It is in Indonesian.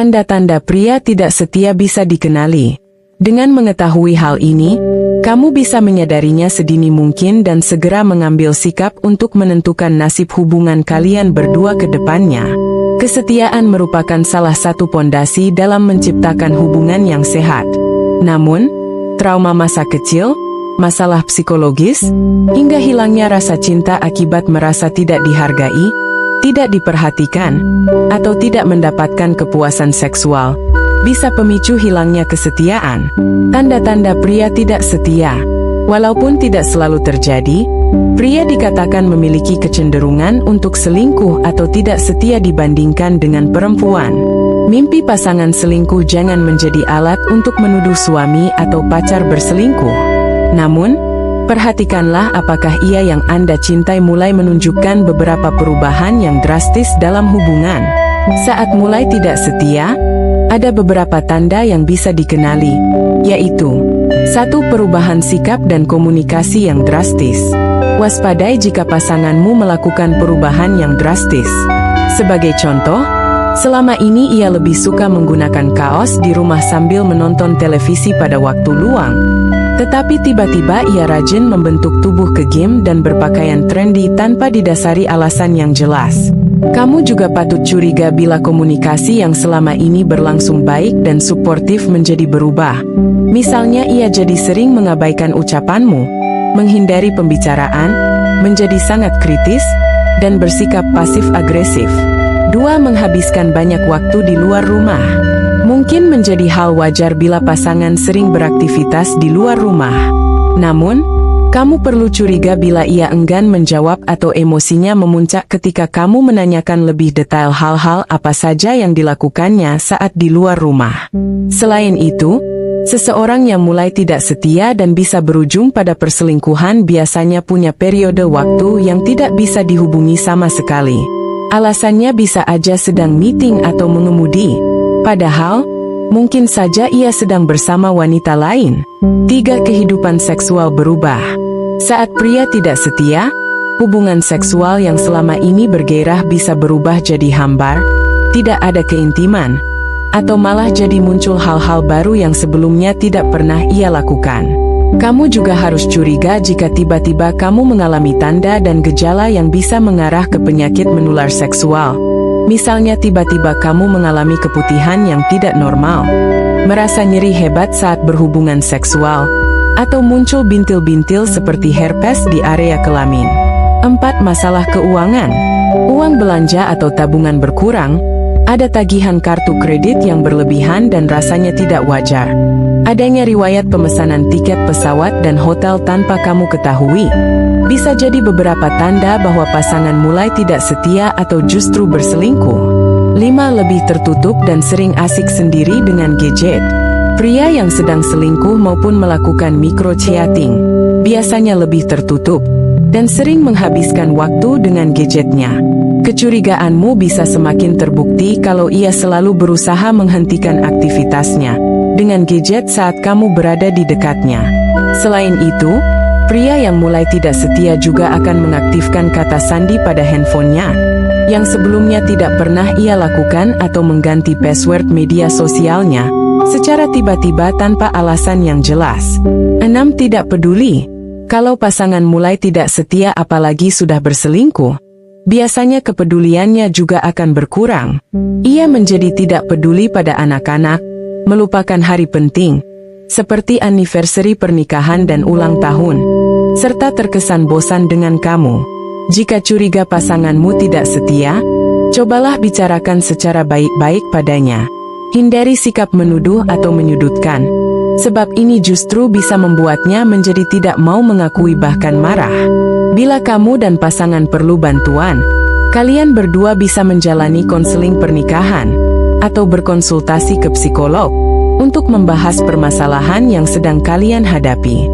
Tanda-tanda pria tidak setia bisa dikenali. Dengan mengetahui hal ini, kamu bisa menyadarinya sedini mungkin dan segera mengambil sikap untuk menentukan nasib hubungan kalian berdua ke depannya. Kesetiaan merupakan salah satu pondasi dalam menciptakan hubungan yang sehat. Namun, trauma masa kecil, masalah psikologis, hingga hilangnya rasa cinta akibat merasa tidak dihargai, tidak diperhatikan, atau tidak mendapatkan kepuasan seksual, bisa pemicu hilangnya kesetiaan. Tanda-tanda pria tidak setia. Walaupun tidak selalu terjadi, pria dikatakan memiliki kecenderungan untuk selingkuh atau tidak setia dibandingkan dengan perempuan. Mimpi pasangan selingkuh jangan menjadi alat untuk menuduh suami atau pacar berselingkuh. Namun, perhatikanlah apakah ia yang Anda cintai mulai menunjukkan beberapa perubahan yang drastis dalam hubungan. Saat mulai tidak setia, ada beberapa tanda yang bisa dikenali, yaitu 1. Perubahan sikap dan komunikasi yang drastis. Waspadai jika pasanganmu melakukan perubahan yang drastis. Sebagai contoh, selama ini ia lebih suka menggunakan kaos di rumah sambil menonton televisi pada waktu luang. Tetapi tiba-tiba ia rajin membentuk tubuh ke gym dan berpakaian trendy tanpa didasari alasan yang jelas. Kamu juga patut curiga bila komunikasi yang selama ini berlangsung baik dan suportif menjadi berubah. Misalnya ia jadi sering mengabaikan ucapanmu, menghindari pembicaraan, menjadi sangat kritis, dan bersikap pasif-agresif. 2. Menghabiskan banyak waktu di luar rumah. Mungkin menjadi hal wajar bila pasangan sering beraktivitas di luar rumah. Namun, kamu perlu curiga bila ia enggan menjawab atau emosinya memuncak ketika kamu menanyakan lebih detail hal-hal apa saja yang dilakukannya saat di luar rumah. Selain itu, seseorang yang mulai tidak setia dan bisa berujung pada perselingkuhan biasanya punya periode waktu yang tidak bisa dihubungi sama sekali. Alasannya bisa aja sedang meeting atau mengemudi. Padahal, mungkin saja ia sedang bersama wanita lain. 3. Kehidupan seksual berubah. Saat pria tidak setia, hubungan seksual yang selama ini bergairah bisa berubah jadi hambar, tidak ada keintiman, atau malah jadi muncul hal-hal baru yang sebelumnya tidak pernah ia lakukan. Kamu juga harus curiga jika tiba-tiba kamu mengalami tanda dan gejala yang bisa mengarah ke penyakit menular seksual. Misalnya tiba-tiba kamu mengalami keputihan yang tidak normal, merasa nyeri hebat saat berhubungan seksual, atau muncul bintil-bintil seperti herpes di area kelamin. 4. Masalah keuangan. Uang belanja atau tabungan berkurang, ada tagihan kartu kredit yang berlebihan dan rasanya tidak wajar. Adanya riwayat pemesanan tiket pesawat dan hotel tanpa kamu ketahui. Bisa jadi beberapa tanda bahwa pasangan mulai tidak setia atau justru berselingkuh. 5. Lebih tertutup dan sering asik sendiri dengan gadget. Pria yang sedang selingkuh maupun melakukan micro-chatting biasanya lebih tertutup dan sering menghabiskan waktu dengan gadgetnya. Kecurigaanmu bisa semakin terbukti kalau ia selalu berusaha menghentikan aktivitasnya dengan gadget saat kamu berada di dekatnya. Selain itu, pria yang mulai tidak setia juga akan mengaktifkan kata sandi pada handphonenya yang sebelumnya tidak pernah ia lakukan atau mengganti password media sosialnya secara tiba-tiba tanpa alasan yang jelas. 6. Tidak peduli. Kalau pasangan mulai tidak setia apalagi sudah berselingkuh, biasanya kepeduliannya juga akan berkurang. Ia menjadi tidak peduli pada anak-anak, melupakan hari penting, seperti anniversary pernikahan dan ulang tahun, serta terkesan bosan dengan kamu. Jika curiga pasanganmu tidak setia, cobalah bicarakan secara baik-baik padanya. Hindari sikap menuduh atau menyudutkan, sebab ini justru bisa membuatnya menjadi tidak mau mengakui bahkan marah. Bila kamu dan pasangan perlu bantuan, kalian berdua bisa menjalani konseling pernikahan atau berkonsultasi ke psikolog untuk membahas permasalahan yang sedang kalian hadapi.